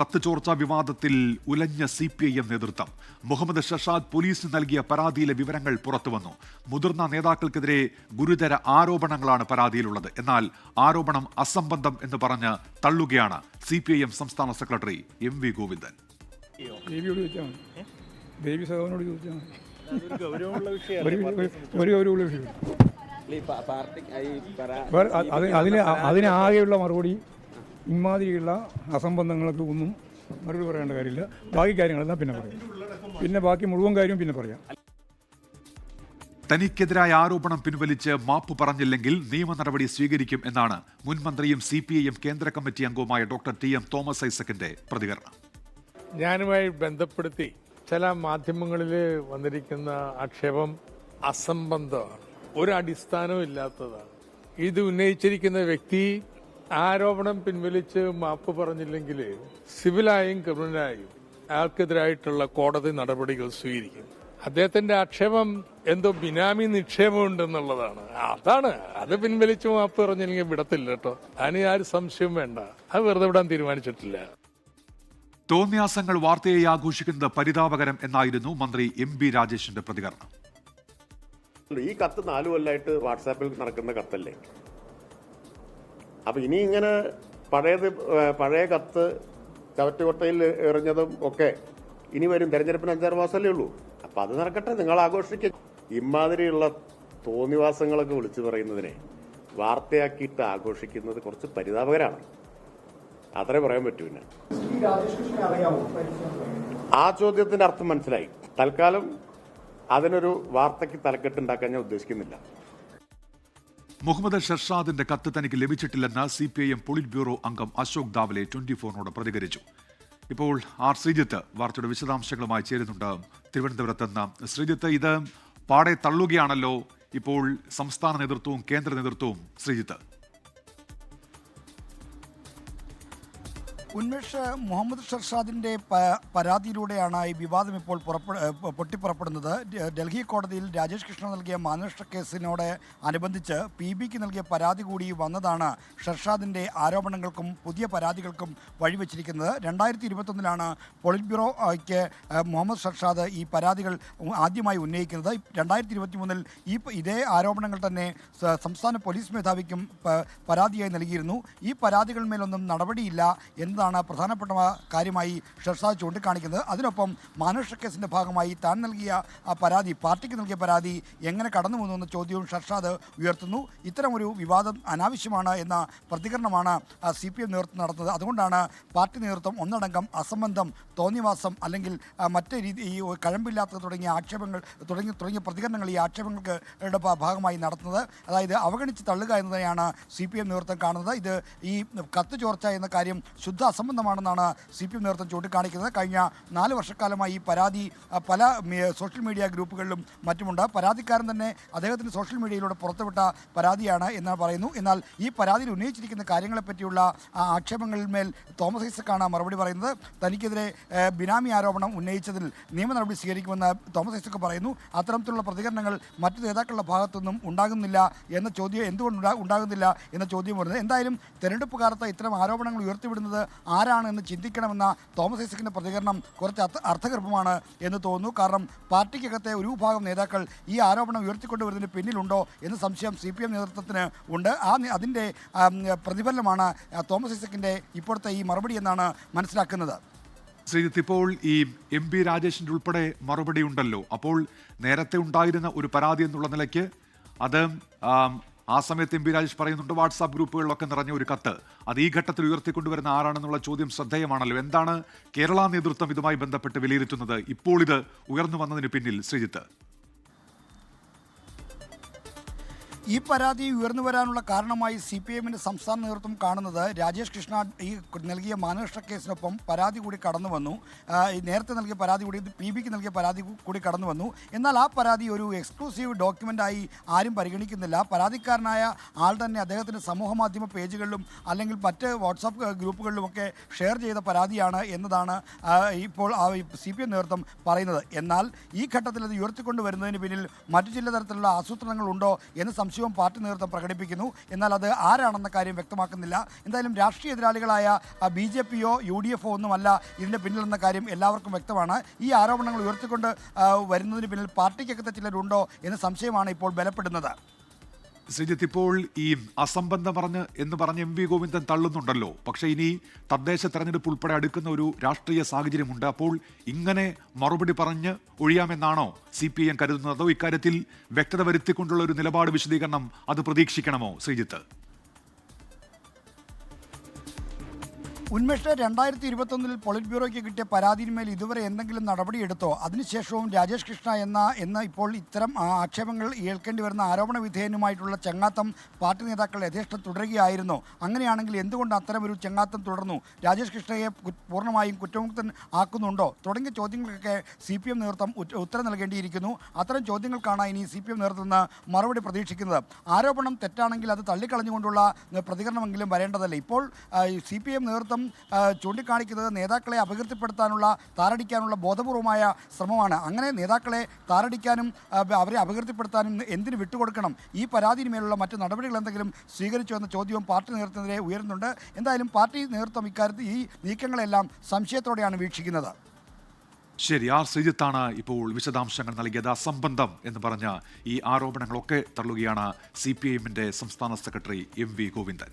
കത്ത് ചോർച്ചാ വിവാദത്തിൽ ഉലഞ്ഞ CPIM നേതൃത്വം. മുഹമ്മദ് ഷർഷാദ് പോലീസിന് നൽകിയ പരാതിയിലെ വിവരങ്ങൾ പുറത്തുവന്നു. മുതിർന്ന നേതാക്കൾക്കെതിരെ ഗുരുതര ആരോപണങ്ങളാണ് പരാതിയിലുള്ളത്. എന്നാൽ ആരോപണം അസംബന്ധം എന്ന് പറഞ്ഞ് തള്ളുകയാണ് CPIM സംസ്ഥാന സെക്രട്ടറി MV ഗോവിന്ദൻ. അതിനാകെയുള്ള മറുപടി ഇമാതിരിയുള്ള അസംബന്ധങ്ങൾക്ക് ഒന്നും മറുപടി പറയേണ്ട കാര്യമില്ല. ബാക്കി കാര്യങ്ങളെല്ലാം പിന്നെ പറയാം. ബാക്കി മുഴുവൻ കാര്യവും പിന്നെ പറയാം. തനിക്കെതിരായ ആരോപണം പിൻവലിച്ച് മാപ്പ് പറഞ്ഞില്ലെങ്കിൽ നിയമ നടപടി സ്വീകരിക്കും എന്നാണ് മുൻ മന്ത്രിയും CPIM കേന്ദ്ര കമ്മിറ്റി അംഗവുമായ ഡോക്ടർ TM തോമസ് ഐസക്കിന്റെ പ്രതികരണം. ഞാനുമായി ബന്ധപ്പെടുത്തി ചില മാധ്യമങ്ങളിൽ വന്നിരിക്കുന്ന ആക്ഷേപം അസംബന്ധമാണ്, ഒരു അടിസ്ഥാനവും ഇല്ലാത്തതാണ്. ഇത് ഉന്നയിച്ചിരിക്കുന്ന വ്യക്തി ആരോപണം പിൻവലിച്ച് മാപ്പ് പറഞ്ഞില്ലെങ്കിൽ സിവിലായും ക്രിമിനലായും അയാൾക്കെതിരായിട്ടുള്ള കോടതി നടപടികൾ സ്വീകരിക്കും. അദ്ദേഹത്തിന്റെ ആക്ഷേപം എന്തോ ബിനാമി നിക്ഷേപം ഉണ്ടെന്നുള്ളതാണ്. അത് പിൻവലിച്ച് മാപ്പ് പറഞ്ഞില്ലെങ്കിൽ വിടത്തില്ല കേട്ടോ. അതിന് ആരും സംശയം വേണ്ട. അത് വെറുതെ വിടാൻ തീരുമാനിച്ചിട്ടില്ല. തോന്നിയാസങ്ങൾ വാർത്തയെ ആഘോഷിക്കുന്നത് പരിതാപകരം എന്നായിരുന്നു മന്ത്രി MB രാജേഷിന്റെ പ്രതികരണം. ഈ കത്ത് 4 കൊല്ലമായിട്ട് വാട്സാപ്പിൽ നടക്കുന്ന കത്തല്ലേ. അപ്പൊ ഇനി ഇങ്ങനെ പഴയ കത്ത് ചവറ്റുകൊട്ടയിൽ എറിഞ്ഞതും ഒക്കെ ഇനി വരും. തെരഞ്ഞെടുപ്പിന് 5-6 മാസമല്ലേ ഉള്ളൂ. അപ്പൊ അത് നടക്കട്ടെ, നിങ്ങൾ ആഘോഷിക്കുക. ഇമാതിരിയുള്ള തോന്നിവാസങ്ങളൊക്കെ വിളിച്ചു പറയുന്നതിനെ വാർത്തയാക്കിയിട്ട് ആഘോഷിക്കുന്നത് കുറച്ച് പരിതാപകരമാണ്. അത്രേ പറയാൻ പറ്റൂ. പിന്നെ ആ ചോദ്യത്തിന്റെ അർത്ഥം മനസ്സിലായി. തൽക്കാലം അതിനൊരു വാർത്തയ്ക്ക് തലക്കെട്ടുണ്ടാക്കാൻ ഞാൻ ഉദ്ദേശിക്കുന്നില്ല. മുഹമ്മദ് ഷർഷാദിന്റെ കത്ത് തനിക്ക് ലഭിച്ചിട്ടില്ലെന്ന് CPIM പോളിറ്റ് ബ്യൂറോ അംഗം അശോക് ദാവലെ 24നോട് പ്രതികരിച്ചു. ഇപ്പോൾ ശ്രീജിത്ത് വാർത്തയുടെ വിശദാംശങ്ങളുമായി ചേരുന്നുണ്ട് തിരുവനന്തപുരത്ത് നിന്ന്. ശ്രീജിത്ത്, ഇത് പാടെ തള്ളുകയാണല്ലോ ഇപ്പോൾ സംസ്ഥാന നേതൃത്വവും കേന്ദ്ര നേതൃത്വവും. ശ്രീജിത്ത്, ഉന്മേഷ്, മുഹമ്മദ് ഷർഷാദിൻ്റെ പരാതിയിലൂടെയാണ് ഈ വിവാദം ഇപ്പോൾ പൊട്ടിപ്പുറപ്പെടുന്നത്. ഡൽഹി കോടതിയിൽ രാജേഷ് കൃഷ്ണ നൽകിയ മാനനഷ്ട കേസിനോട് അനുബന്ധിച്ച് PBക്ക് നൽകിയ പരാതി കൂടി വന്നതാണ് ഷർഷാദിൻ്റെ ആരോപണങ്ങൾക്കും പുതിയ പരാതികൾക്കും വഴിവെച്ചിരിക്കുന്നത്. 2021 പോളിറ്റ് ബ്യൂറോയ്ക്ക് മുഹമ്മദ് ഷർഷാദ് ഈ പരാതികൾ ആദ്യമായി ഉന്നയിക്കുന്നത്. 2023 ഇതേ ആരോപണങ്ങൾ തന്നെ സംസ്ഥാന പോലീസ് മേധാവിക്കും പരാതിയായി നൽകിയിരുന്നു. ഈ പരാതികളിന്മേലൊന്നും നടപടിയില്ല എന്നതാണ് പ്രധാനപ്പെട്ട കാര്യമായി ഷർഷാദ് ചൂണ്ടിക്കാണിക്കുന്നത്. അതിനൊപ്പം മാനനഷ്ട കേസിന്റെ ഭാഗമായി താൻ നൽകിയ പരാതി, പാർട്ടിക്ക് നൽകിയ പരാതി എങ്ങനെ കടന്നു വന്നു എന്ന ചോദ്യവും ഷർഷാദ് ഉയർത്തുന്നു. ഇത്തരമൊരു വിവാദം അനാവശ്യമാണ് എന്ന പ്രതികരണമാണ് CPIM നേതൃത്വം നടത്തുന്നത്. അതുകൊണ്ടാണ് പാർട്ടി നേതൃത്വം ഒന്നടങ്കം അസംബന്ധം, തോന്നിവാസം അല്ലെങ്കിൽ മറ്റ് രീതി ഈ കഴമ്പില്ലാത്ത തുടങ്ങിയ ആക്ഷേപങ്ങൾ തുടങ്ങിയ പ്രതികരണങ്ങൾ ഈ ആക്ഷേപങ്ങൾക്ക് ഭാഗമായി നടത്തുന്നത്. അതായത് അവഗണിച്ച് തള്ളുക എന്നതിനെയാണ് CPIM നേതൃത്വം കാണുന്നത്. ഇത് ഈ കത്ത് ചോർച്ച എന്ന കാര്യം ശുദ്ധ അസംബന്ധമാണെന്നാണ് CPIM നേതൃത്വം ചൂണ്ടിക്കാണിക്കുന്നത്. കഴിഞ്ഞ 4 വർഷക്കാലമായി ഈ പരാതി പല സോഷ്യൽ മീഡിയ ഗ്രൂപ്പുകളിലും മറ്റുമുണ്ട്. പരാതിക്കാരൻ തന്നെ അദ്ദേഹത്തിൻ്റെ സോഷ്യൽ മീഡിയയിലൂടെ പുറത്തുവിട്ട പരാതിയാണ് എന്ന് പറയുന്നു. എന്നാൽ ഈ പരാതിയിൽ ഉന്നയിച്ചിരിക്കുന്ന കാര്യങ്ങളെപ്പറ്റിയുള്ള ആക്ഷേപങ്ങളിന്മേൽ തോമസ് ഐസക്കാണ് മറുപടി പറയുന്നത്. തനിക്കെതിരെ ബിനാമി ആരോപണം ഉന്നയിച്ചതിൽ നിയമ നടപടി സ്വീകരിക്കുമെന്ന് തോമസ് ഐസക്ക് പറയുന്നു. അത്തരത്തിലുള്ള പ്രതികരണങ്ങൾ മറ്റു നേതാക്കളുടെ ഭാഗത്തുനിന്നും ഉണ്ടാകുന്നില്ല എന്ന ചോദ്യം, എന്തുകൊണ്ട് ഉണ്ടാകുന്നില്ല എന്ന ചോദ്യം വരുന്നത്. എന്തായാലും തെരഞ്ഞെടുപ്പ് കാലത്ത് ഇത്തരം ആരോപണങ്ങൾ ഉയർത്തിവിടുന്നത് ആരാണെന്ന് ചിന്തിക്കണമെന്ന തോമസ് ഐസക്കിൻ്റെ പ്രതികരണം കുറച്ച് അർത്ഥഗർഭമാണ് എന്ന് തോന്നുന്നു. കാരണം പാർട്ടിക്കകത്തെ ഒരു വിഭാഗം നേതാക്കൾ ഈ ആരോപണം ഉയർത്തിക്കൊണ്ടുവരുന്നതിന് പിന്നിലുണ്ടോ എന്ന സംശയം CPIM നേതൃത്വത്തിന് ഉണ്ട്. അതിൻ്റെ പ്രതിഫലനമാണ് തോമസ് ഐസക്കിൻ്റെ ഇപ്പോഴത്തെ ഈ മറുപടി എന്നാണ് മനസ്സിലാക്കുന്നത്. ശ്രീജിത്ത്, ഇപ്പോൾ ഈ MB രാജേഷിൻ്റെ ഉൾപ്പെടെ മറുപടി ഉണ്ടല്ലോ. അപ്പോൾ നേരത്തെ ഉണ്ടായിരുന്ന ഒരു പരാതി എന്നുള്ള നിലയ്ക്ക് അത് ആ സമയത്ത് MB രാജേഷ് പറയുന്നുണ്ട് വാട്സാപ്പ് ഗ്രൂപ്പുകളിലൊക്കെ നിറഞ്ഞ ഒരു കത്ത്, അത് ഈ ഘട്ടത്തിൽ ഉയർത്തിക്കൊണ്ടുവരുന്ന ആരാണെന്നുള്ള ചോദ്യം ശ്രദ്ധേയമാണല്ലോ. എന്താണ് കേരള നേതൃത്വം ഇതുമായി ബന്ധപ്പെട്ട് വിലയിരുത്തുന്നത്? ഇപ്പോൾ ഇത് ഉയർന്നു വന്നതിന് പിന്നിൽ ശ്രീജിത്ത്? ഈ പരാതി ഉയർന്നു വരാനുള്ള കാരണമായി CPIMൻ്റെ സംസ്ഥാന നേതൃത്വം കാണുന്നത് രാജേഷ് കൃഷ്ണ ഈ നൽകിയ മാനനഷ്ട കേസിനൊപ്പം പരാതി കൂടി കടന്നു വന്നു. നേരത്തെ നൽകിയ പരാതി കൂടി PBക്ക് നൽകിയ പരാതി കൂടി കടന്നു വന്നു. എന്നാൽ ആ പരാതി ഒരു എക്സ്ക്ലൂസീവ് ഡോക്യുമെൻ്റായി ആരും പരിഗണിക്കുന്നില്ല. പരാതിക്കാരനായ ആൾ തന്നെ അദ്ദേഹത്തിൻ്റെ സമൂഹ മാധ്യമ പേജുകളിലും അല്ലെങ്കിൽ മറ്റ് വാട്സാപ്പ് ഗ്രൂപ്പുകളിലുമൊക്കെ ഷെയർ ചെയ്ത പരാതിയാണ് എന്നതാണ് ഇപ്പോൾ CPIM നേതൃത്വം പറയുന്നത്. എന്നാൽ ഈ ഘട്ടത്തിൽ അത് ഉയർത്തിക്കൊണ്ടുവരുന്നതിന് പിന്നിൽ മറ്റു ചില തരത്തിലുള്ള ആസൂത്രണങ്ങളുണ്ടോ എന്ന് സംശയവും പാർട്ടി നേതൃത്വം പ്രകടിപ്പിക്കുന്നു. എന്നാൽ അത് ആരാണെന്ന കാര്യം വ്യക്തമാക്കുന്നില്ല. എന്തായാലും രാഷ്ട്രീയ എതിരാളികളായ BJP-യോ UDF-ഓ ഒന്നുമല്ല ഇതിൻ്റെ പിന്നിലെന്ന കാര്യം എല്ലാവർക്കും വ്യക്തമാണ്. ഈ ആരോപണങ്ങൾ ഉയർത്തിക്കൊണ്ട് വരുന്നതിന് പിന്നിൽ പാർട്ടിക്കകത്തെ ചിലരുണ്ടോ എന്ന സംശയമാണ് ഇപ്പോൾ ബലപ്പെടുന്നത്. ശ്രീജിത്ത്, ഇപ്പോൾ ഈ അസംബന്ധം എന്ന് പറഞ്ഞ് MV ഗോവിന്ദൻ തള്ളുന്നുണ്ടല്ലോ. പക്ഷേ ഇനി തദ്ദേശ തെരഞ്ഞെടുപ്പ് ഉൾപ്പെടെ അടുക്കുന്ന ഒരു രാഷ്ട്രീയ സാഹചര്യമുണ്ട്. അപ്പോൾ ഇങ്ങനെ മറുപടി പറഞ്ഞ് ഒഴിയാമെന്നാണോ CPIM കരുതുന്നത്? അതോ ഇക്കാര്യത്തിൽ വ്യക്തത വരുത്തിക്കൊണ്ടുള്ള ഒരു നിലപാട് വിശദീകരണം അത് പ്രതീക്ഷിക്കണമോ ശ്രീജിത്ത്? ഉന്മേഷ്, 2021 പോളിറ്റ് ബ്യൂറോയ്ക്ക് കിട്ടിയ പരാതിയിന്മേൽ ഇതുവരെ എന്തെങ്കിലും നടപടിയെടുത്തോ? അതിനുശേഷവും രാജേഷ് കൃഷ്ണ എന്ന ഇപ്പോൾ ഇത്തരം ആക്ഷേപങ്ങൾ ഏൽക്കേണ്ടി വരുന്ന ആരോപണ വിധേയനുമായിട്ടുള്ള ചങ്ങാത്തം പാർട്ടി നേതാക്കൾ യഥേഷ്ടം തുടരുകയായിരുന്നു. അങ്ങനെയാണെങ്കിൽ എന്തുകൊണ്ട് അത്തരമൊരു ചങ്ങാത്തം തുടർന്നു? രാജേഷ് കൃഷ്ണയെ പൂർണ്ണമായും കുറ്റമുക്തൻ ആക്കുന്നുണ്ടോ? തുടങ്ങിയ ചോദ്യങ്ങൾക്കൊക്കെ CPM നേതൃത്വം ഉത്തരം നൽകേണ്ടിയിരിക്കുന്നു. അത്തരം ചോദ്യങ്ങൾക്കാണ് ഇനി CPM നേതൃത്വം നിന്ന് മറുപടി പ്രതീക്ഷിക്കുന്നത്. ആരോപണം തെറ്റാണെങ്കിൽ അത് തള്ളിക്കളഞ്ഞുകൊണ്ടുള്ള പ്രതികരണമെങ്കിലും വരേണ്ടതല്ലേ? ഇപ്പോൾ CPM നേതൃത്വം ചൂണ്ടിക്കാണിക്കുന്നത് നേതാക്കളെ അപകീർത്തിപ്പെടുത്താനുള്ള, താറടിക്കാനുള്ള ബോധപൂർവമായ ശ്രമമാണ്. അങ്ങനെ നേതാക്കളെ താറടിക്കാനും അവരെ അപകീർത്തിപ്പെടുത്താനും എന്തിനു വിട്ടുകൊടുക്കണം? ഈ പരാതിയിന്മേലുള്ള മറ്റ് നടപടികൾ എന്തെങ്കിലും സ്വീകരിച്ചു എന്ന ചോദ്യവും പാർട്ടി നേതൃത്വത്തിനെതിരെ ഉയരുന്നുണ്ട്. എന്തായാലും പാർട്ടി നേതൃത്വം ഇക്കാര്യത്തിൽ ഈ നീക്കങ്ങളെല്ലാം സംശയത്തോടെയാണ് വീക്ഷിക്കുന്നത്. ശരി, ശ്രീജിത്താണ് ഇപ്പോൾ വിശദാംശങ്ങൾ നൽകിയത്. അസംബന്ധം എന്ന് പറഞ്ഞ ഈ ആരോപണങ്ങളൊക്കെ തള്ളുകയാണ് CPIM-ന്റെ സംസ്ഥാന സെക്രട്ടറി MV ഗോവിന്ദൻ.